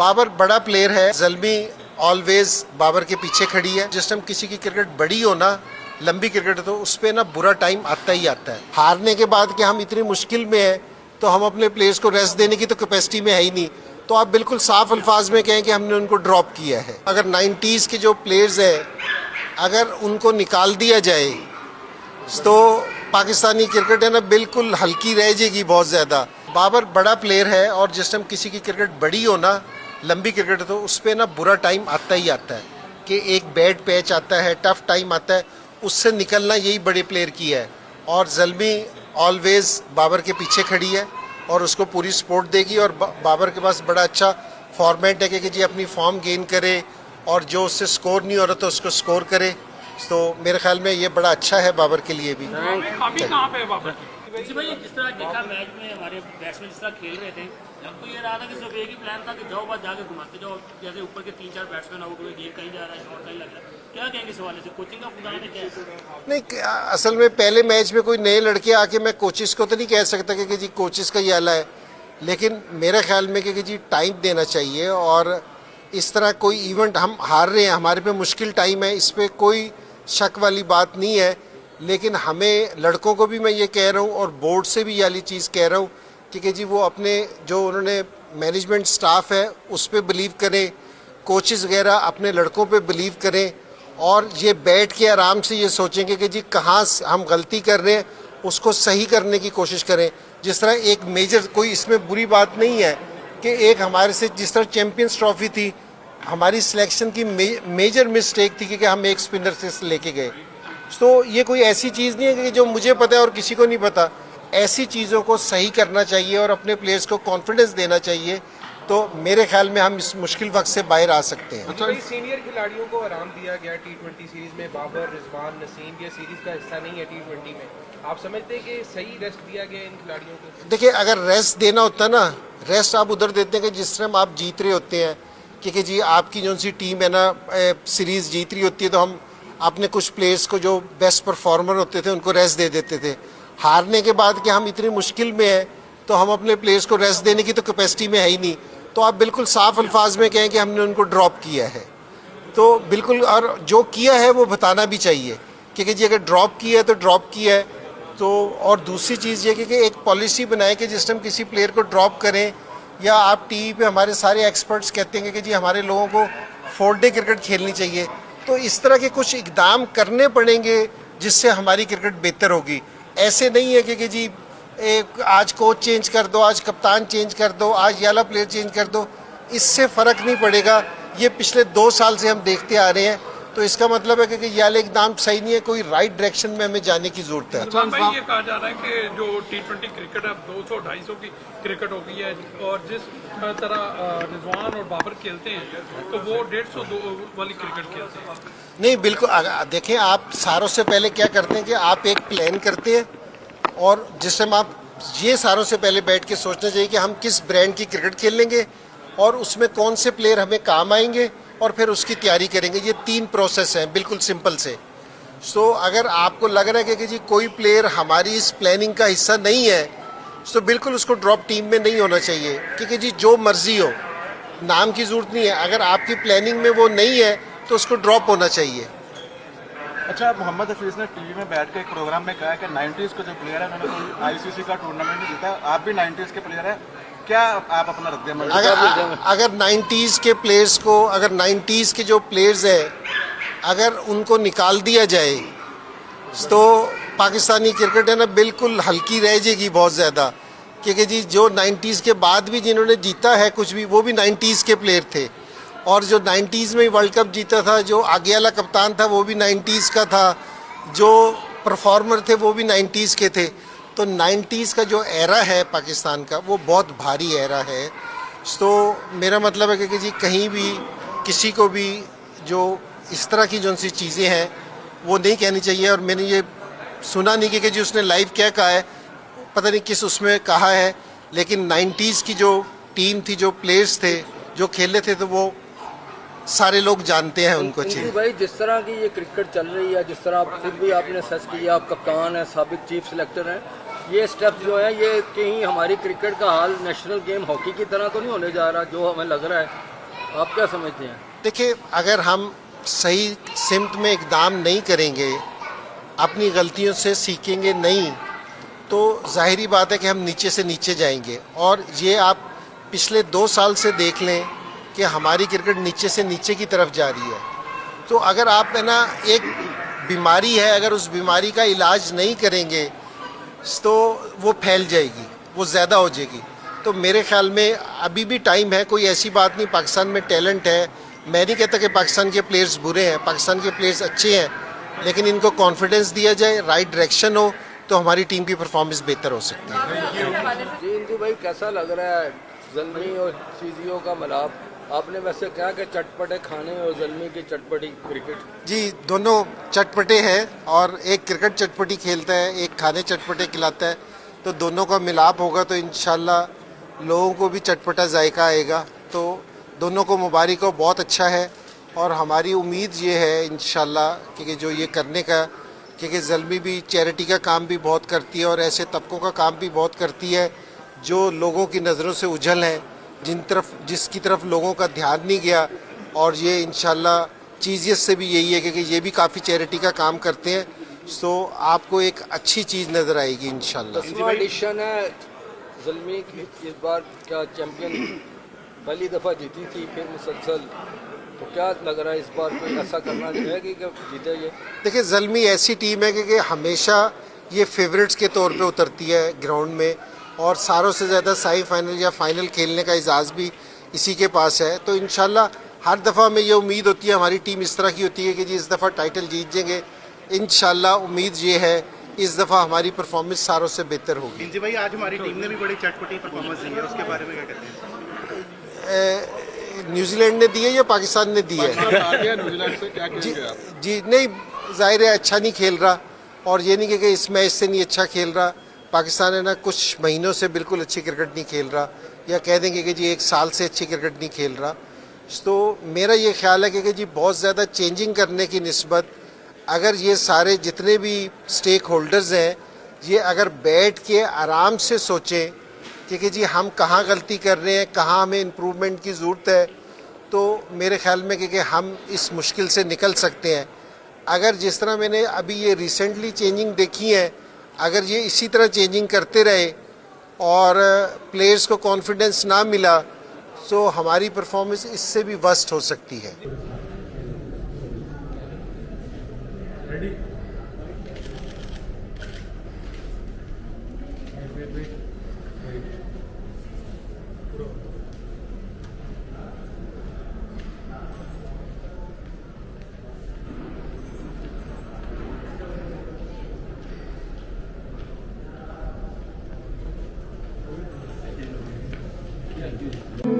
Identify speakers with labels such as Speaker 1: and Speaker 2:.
Speaker 1: बाबर बड़ा प्लेयर है। ज़ल्मी ऑलवेज बाबर के पीछे खड़ी है। जिस टाइम किसी की क्रिकेट बड़ी हो ना, लंबी क्रिकेट हो, तो उस पर ना बुरा टाइम आता ही आता है। हारने के बाद कि हम इतनी मुश्किल में हैं तो हम अपने प्लेयर्स को रेस्ट देने की तो कैपेसिटी में है ही नहीं, तो आप बिल्कुल साफ अल्फाज में कहें कि हमने उनको ड्रॉप किया है। अगर 90s के जो प्लेयर्स हैं, अगर उनको निकाल दिया जाए तो पाकिस्तानी क्रिकेट है ना बिल्कुल हल्की रह जाएगी बहुत ज़्यादा। बाबर बड़ा प्लेयर है और जिस टाइम किसी की क्रिकेट बड़ी हो ना, लंबी क्रिकेट हो, तो उस पर ना बुरा टाइम आता ही आता है कि एक बैड पैच आता है, टफ टाइम आता है, उससे निकलना यही बड़े प्लेयर की है। और ज़ल्मी ऑलवेज बाबर के पीछे खड़ी है और उसको पूरी सपोर्ट देगी। और बाबर के पास बड़ा अच्छा फॉर्मेट है कि जी अपनी फॉर्म गेन करे और जो उससे स्कोर नहीं हो रहा तो उसको स्कोर करे। तो मेरे ख्याल में ये बड़ा अच्छा है बाबर के लिए भी।
Speaker 2: कहाँ पे बाबर जी भाई, जिस तरह देखा मैच में हमारे बैट्समैन जिस तरह खेल रहे थे, तो ये रहा था कि सिर्फ एक ही प्लान था कि जाओ बस जाके घुमाते जाओ, जैसे ऊपर के 3-4 बैट्समैन आउट हुए, गेंद कहीं जा रहा है, शॉट कहीं लग रहा है। क्या कहेंगे इस हवाले से, कोचिंग का खुदा ने क्या है?
Speaker 1: नहीं, असल में पहले मैच में कोई नए लड़के आके, मैं कोचिस को तो नहीं कह सकता कि जी कोचिस का ये आला है, लेकिन मेरे ख्याल में कि जी टाइम देना चाहिए। और इस तरह कोई इवेंट हम हार रहे हैं, हमारे पे मुश्किल टाइम है, इस पर कोई शक वाली बात नहीं है, लेकिन हमें लड़कों को भी मैं ये कह रहा हूँ और बोर्ड से भी ये वाली चीज़ कह रहा हूँ कि जी वो अपने जो उन्होंने मैनेजमेंट स्टाफ है उस पर बिलीव करें, कोचेज़ वगैरह अपने लड़कों पे बिलीव करें और ये बैठ के आराम से ये सोचेंगे कि जी कहाँ हम गलती कर रहे हैं, उसको सही करने की कोशिश करें। जिस तरह एक मेजर, कोई इसमें बुरी बात नहीं है कि एक हमारे से जिस तरह चैम्पियंस ट्रॉफी थी, हमारी सिलेक्शन की मेजर मिस्टेक थी कि हम एक स्पिनर से लेके गए। तो ये कोई ऐसी चीज़ नहीं है कि जो मुझे पता है और किसी को नहीं पता। ऐसी चीज़ों को सही करना चाहिए और अपने प्लेयर्स को कॉन्फिडेंस देना चाहिए, तो मेरे ख्याल में हम इस मुश्किल वक्त से बाहर आ सकते हैं।
Speaker 3: अच्छा, सीनियर खिलाड़ियों को आराम दिया गया T20 सीरीज में, बाबर, रिजवान, नसीम ये सीरीज का हिस्सा नहीं है T20 में। आप समझते हैं कि सही रेस्ट दिया गया इन खिलाड़ियों को?
Speaker 1: देखिए, अगर रेस्ट देना होता ना, रेस्ट आप उधर देते हैं कि जिस टाइम आप जीत रहे होते हैं, क्योंकि जी आपकी जो सी टीम है ना सीरीज़ जीत रही होती है, तो हम अपने कुछ प्लेयर्स को जो बेस्ट परफॉर्मर होते थे उनको रेस्ट दे देते थे। हारने के बाद कि हम इतनी मुश्किल में हैं तो हम अपने प्लेयर्स को रेस्ट देने की तो कैपेसिटी में है ही नहीं, तो आप बिल्कुल साफ अल्फाज में कहें कि हमने उनको ड्रॉप किया है, तो बिल्कुल, और जो किया है वो बताना भी चाहिए, क्योंकि जी अगर ड्रॉप किया है तो ड्रॉप किया है। तो और दूसरी चीज़ ये कि एक पॉलिसी बनाए कि जिस टाइम किसी प्लेयर को ड्रॉप करें, या आप टीवी पे हमारे सारे एक्सपर्ट्स कहते हैं कि जी हमारे लोगों को 4 डे क्रिकेट खेलनी चाहिए, तो इस तरह के कुछ इकदाम करने पड़ेंगे जिससे हमारी क्रिकेट बेहतर होगी। ऐसे नहीं है कि जी आज कोच चेंज कर दो, आज कप्तान चेंज कर दो, आज याला प्लेयर चेंज कर दो, इससे फ़र्क नहीं पड़ेगा। ये पिछले 2 साल से हम देखते आ रहे हैं, तो इसका मतलब है कि ये वाले इकदाम सही नहीं है, कोई राइट डायरेक्शन में हमें जाने की जरूरत है।
Speaker 2: भाई, ये कहा जा रहा है कि जो T20 क्रिकेट है 200-250 की क्रिकेट हो गई है, और जिस तरह रिजवान और बाबर खेलते हैं तो वो 150 वाली क्रिकेट खेलते हैं।
Speaker 1: नहीं, बिल्कुल, देखें, आप सारों से पहले क्या करते हैं कि आप एक प्लान करते हैं, और जिस टाइम आप ये सारों से पहले बैठ के सोचना चाहिए कि हम किस ब्रांड की क्रिकेट खेलेंगे और उसमें कौन से प्लेयर हमें काम आएंगे, और फिर उसकी तैयारी करेंगे। ये 3 प्रोसेस हैं बिल्कुल सिंपल से। सो अगर आपको लग रहा है कि जी कोई प्लेयर हमारी इस प्लानिंग का हिस्सा नहीं है, तो बिल्कुल उसको ड्रॉप टीम में नहीं होना चाहिए, क्योंकि जी जो मर्जी हो, नाम की ज़रूरत नहीं है, अगर आपकी प्लानिंग में वो नहीं है तो उसको ड्रॉप होना चाहिए।
Speaker 4: अच्छा, मोहम्मद हफीज़ ने टीवी में बैठ के एक प्रोग्राम में कहा कि 90s के जो प्लेयर है उन्होंने कोई ICC का टूर्नामेंट नहीं जीता, आप भी 90s के प्लेयर हैं, क्या आप अपना रद्द?
Speaker 1: अगर 90s के प्लेयर्स को, अगर 90s के जो प्लेयर्स हैं, अगर उनको निकाल दिया जाए तो पाकिस्तानी क्रिकेट है ना बिल्कुल हल्की रह जाएगी बहुत ज़्यादा, क्योंकि जी जो 90s के बाद भी जिन्होंने जीता है कुछ भी, वो भी 90s के प्लेयर थे, और जो 90s में वर्ल्ड कप जीता था, जो आगे वाला कप्तान था वो भी 90s का था, जो परफॉर्मर थे वो भी 90s के थे। तो 90s का जो एरा है पाकिस्तान का, वो बहुत भारी एरा है। तो मेरा मतलब है कि जी कहीं भी किसी को भी जो इस तरह की जो सी चीज़ें हैं वो नहीं कहनी चाहिए। और मैंने ये सुना नहीं कि जी उसने लाइव क्या कहा है, पता नहीं किस उसमें कहा है, लेकिन 90s की जो टीम थी, जो प्लेयर्स थे, जो खेले थे, तो वो सारे लोग जानते हैं उनको अच्छे।
Speaker 5: भाई, जिस तरह की ये क्रिकेट चल रही है, जिस तरह आप खुद भी आपने सर्च किया, आप कप्तान हैं, साबिक चीफ सिलेक्टर हैं, ये स्टेप्स जो है ये कहीं हमारी क्रिकेट का हाल नेशनल गेम हॉकी की तरह तो नहीं होने जा रहा जो हमें लग रहा है? आप क्या समझते हैं?
Speaker 1: देखिए, अगर हम सही सिमत में इकदाम नहीं करेंगे, अपनी गलतियों से सीखेंगे नहीं, तो जाहिरी बात है कि हम नीचे से नीचे जाएंगे। और ये आप पिछले 2 साल से देख लें कि हमारी क्रिकेट नीचे से नीचे की तरफ जा रही है। तो अगर आप है ना, एक बीमारी है, अगर उस बीमारी का इलाज नहीं करेंगे तो वो फैल जाएगी, वो ज़्यादा हो जाएगी। तो मेरे ख्याल में अभी भी टाइम है, कोई ऐसी बात नहीं। पाकिस्तान में टैलेंट है, मैं नहीं कहता कि पाकिस्तान के प्लेयर्स बुरे हैं, पाकिस्तान के प्लेयर्स अच्छे हैं, लेकिन इनको कॉन्फिडेंस दिया जाए, राइट डायरेक्शन हो, तो हमारी टीम की परफॉर्मेंस बेहतर हो सकती है।
Speaker 5: जी इंदु भाई, कैसा लग रहा है ज़ल्मी और चीज़ियों का मिलाप? आपने वैसे कहा कि चटपटे खाने और ज़ल्मी की चटपटी क्रिकेट।
Speaker 1: जी, दोनों चटपटे हैं, और एक क्रिकेट चटपटी खेलता है, एक खाने चटपटे खिलाता है, तो दोनों का मिलाप होगा तो इंशाल्लाह लोगों को भी चटपटा जायका आएगा। तो दोनों को मुबारक हो, बहुत अच्छा है। और हमारी उम्मीद ये है इंशाल्लाह कि जो ये करने का, क्योंकि ज़ल्मी भी चैरिटी का काम भी बहुत करती है और ऐसे तबकों का काम भी बहुत करती है जो लोगों की नज़रों से उजल हैं, जिसकी तरफ लोगों का ध्यान नहीं गया। और ये इंशाल्लाह चीज़ियत से भी यही है, क्योंकि ये भी काफ़ी चैरिटी का काम करते हैं। तो आपको एक अच्छी चीज़ नज़र आएगी इंशाल्लाह।
Speaker 5: एडिशन है ज़ल्मी की, इस बार क्या चैंपियन पहली दफ़ा जीती थी, फिर मुसलसल, तो क्या लग रहा है इस बार कोई ऐसा करना है कि जीते ये?
Speaker 1: देखिए, ज़ल्मी ऐसी टीम है कि हमेशा ये फेवरेट्स के तौर पे उतरती है ग्राउंड में, और सारों से ज़्यादा सेमीफाइनल या फाइनल खेलने का एजाज़ भी इसी के पास है। तो इंशाल्लाह हर दफ़ा में ये उम्मीद होती है, हमारी टीम इस तरह की होती है कि जी इस दफ़ा टाइटल जीत जाएंगे। इंशाल्लाह उम्मीद ये है इस दफ़ा हमारी परफॉर्मेंस सारों से बेहतर होगी।
Speaker 4: इंजी भाई, आज हमारी टीम ने भी बड़ी चटपटी परफॉर्मेंस दी है, उसके बारे में क्या कहते हैं?
Speaker 1: न्यूजीलैंड ने दी है या पाकिस्तान ने दी है?
Speaker 4: न्यूजीलैंड से क्या
Speaker 1: जी, जी नहीं, जाहिर है अच्छा नहीं खेल रहा, और ये नहीं कि इस मैच से नहीं अच्छा खेल रहा। पाकिस्तान है ना, कुछ महीनों से बिल्कुल अच्छी क्रिकेट नहीं खेल रहा, या कह देंगे कि जी 1 साल से अच्छी क्रिकेट नहीं खेल रहा। तो मेरा ये ख्याल है कि जी बहुत ज़्यादा चेंजिंग करने की निस्बत, अगर ये सारे जितने भी स्टेक होल्डर्स हैं, ये अगर बैठ के आराम से सोचें कि जी हम कहाँ गलती कर रहे हैं, कहाँ हमें इम्प्रूवमेंट की ज़रूरत है, तो मेरे ख्याल में कि हम इस मुश्किल से निकल सकते हैं। अगर जिस तरह मैंने अभी ये रिसेंटली चेंजिंग देखी है, अगर ये इसी तरह चेंजिंग करते रहे और प्लेयर्स को कॉन्फिडेंस ना मिला, तो हमारी परफॉर्मेंस इससे भी वर्स्ट हो सकती है।
Speaker 6: Thank you.